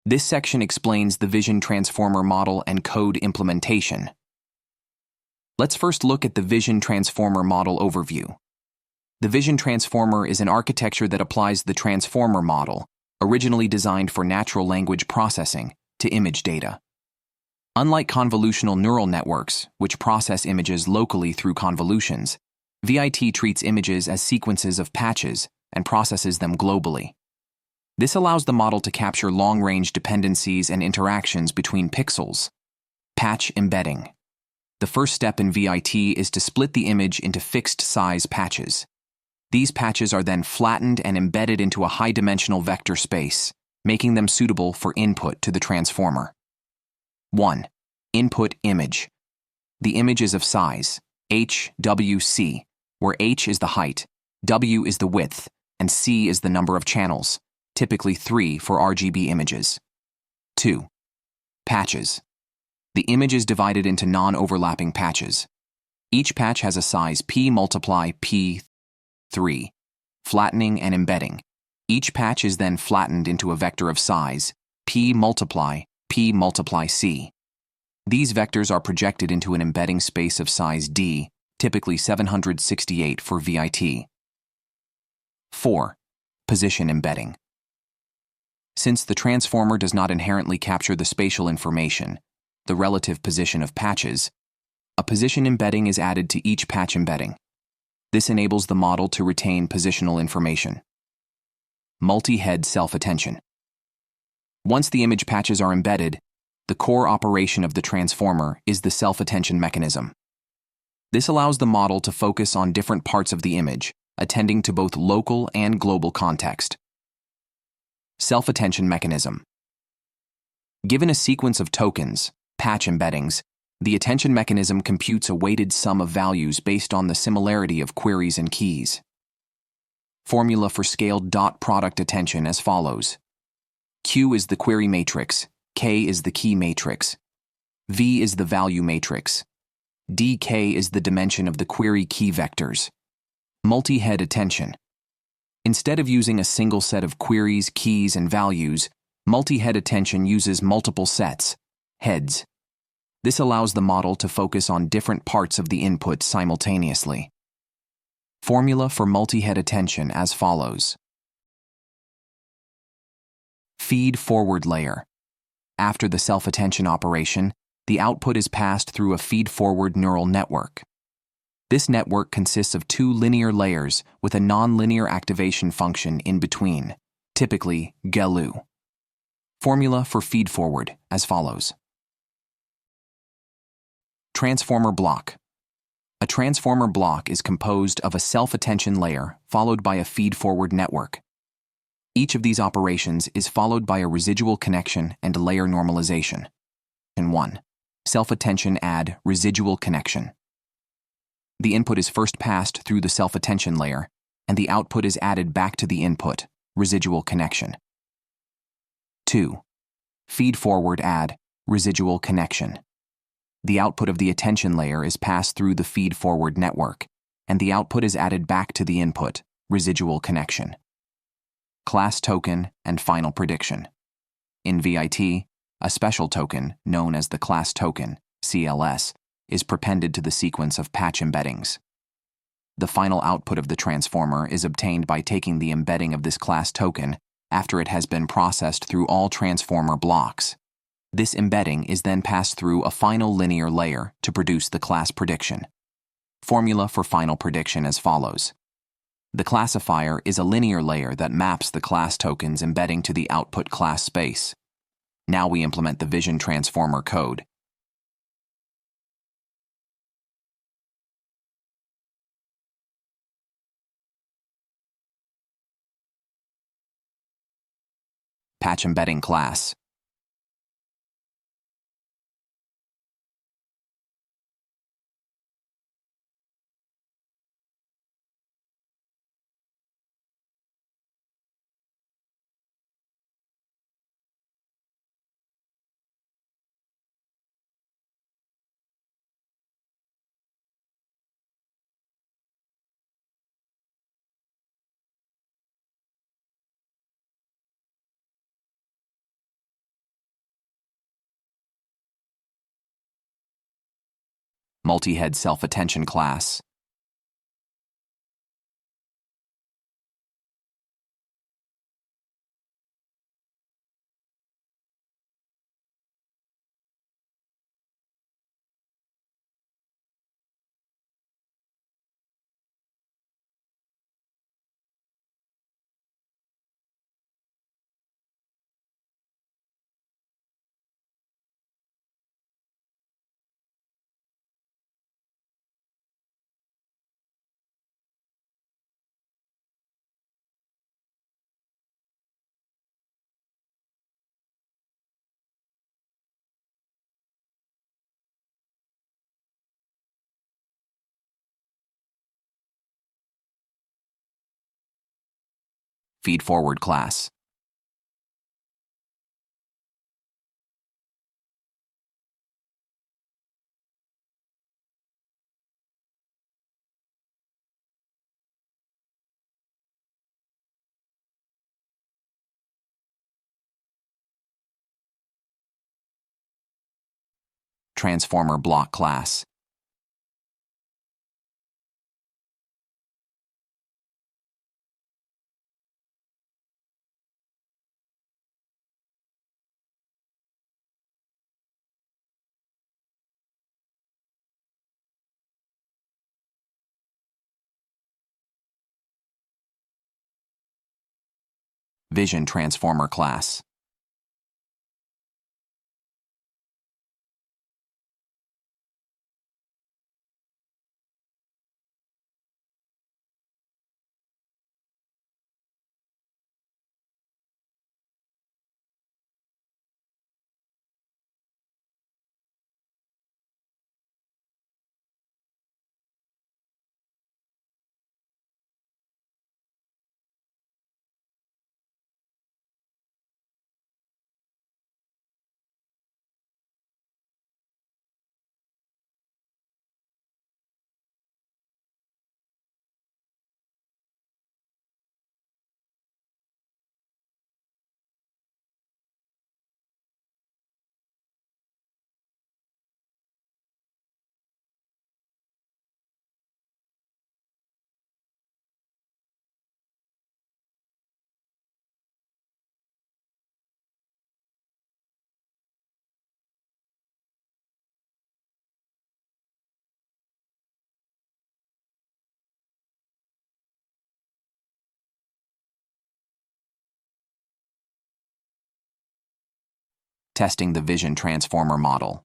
This section explains the Vision Transformer model and code implementation. Let's first look at the Vision Transformer model overview. The Vision Transformer is an architecture that applies the transformer model, originally designed for natural language processing, to image data. Unlike convolutional neural networks, which process images locally through convolutions, ViT treats images as sequences of patches and processes them globally. This allows the model to capture long-range dependencies and interactions between pixels. Patch embedding. The first step in ViT is to split the image into fixed-size patches. These patches are then flattened and embedded into a high-dimensional vector space, making them suitable for input to the transformer. 1. Input image. The image is of size, h, w, c, where h is the height, w is the width, and c is the number of channels, typically 3 for RGB images. 2. Patches. The image is divided into non-overlapping patches. Each patch has a size p multiply p 3, flattening and embedding. Each patch is then flattened into a vector of size p multiply c. These vectors are projected into an embedding space of size d, typically 768 for ViT. 4. Position embedding. Since the transformer does not inherently capture the spatial information, the relative position of patches, a position embedding is added to each patch embedding. This enables the model to retain positional information. Multi-head self-attention. Once the image patches are embedded, the core operation of the transformer is the self-attention mechanism. This allows the model to focus on different parts of the image, attending to both local and global context. Self-attention mechanism. Given a sequence of tokens, patch embeddings, the attention mechanism computes a weighted sum of values based on the similarity of queries and keys. Formula for scaled dot product attention as follows. Q is the query matrix, K is the key matrix, V is the value matrix, dk is the dimension of the query key vectors. Multi-head attention. Instead of using a single set of queries, keys, and values, multi-head attention uses multiple sets, heads. This allows the model to focus on different parts of the input simultaneously. Formula for multi-head attention as follows. Feed-forward layer. After the self-attention operation, the output is passed through a feed-forward neural network. This network consists of 2 linear layers with a nonlinear activation function in between, typically GELU. Formula for feed-forward as follows. Transformer block. A transformer block is composed of a self-attention layer followed by a feed-forward network. Each of these operations is followed by a residual connection and layer normalization. 1. Self-attention add residual connection. The input is first passed through the self-attention layer, and the output is added back to the input, residual connection. 2. Feed-forward add residual connection. The output of the attention layer is passed through the feed-forward network, and the output is added back to the input, residual connection. Class token and final prediction. In ViT, a special token, known as the class token, CLS, is prepended to the sequence of patch embeddings. The final output of the transformer is obtained by taking the embedding of this class token after it has been processed through all transformer blocks. This embedding is then passed through a final linear layer to produce the class prediction. Formula for final prediction as follows. The classifier is a linear layer that maps the class tokens embedding to the output class space. Now we implement the Vision Transformer code. Patch embedding class. Multi-head self-attention class. Feed-forward class. Transformer block class. Vision transformer class. Testing the vision transformer model.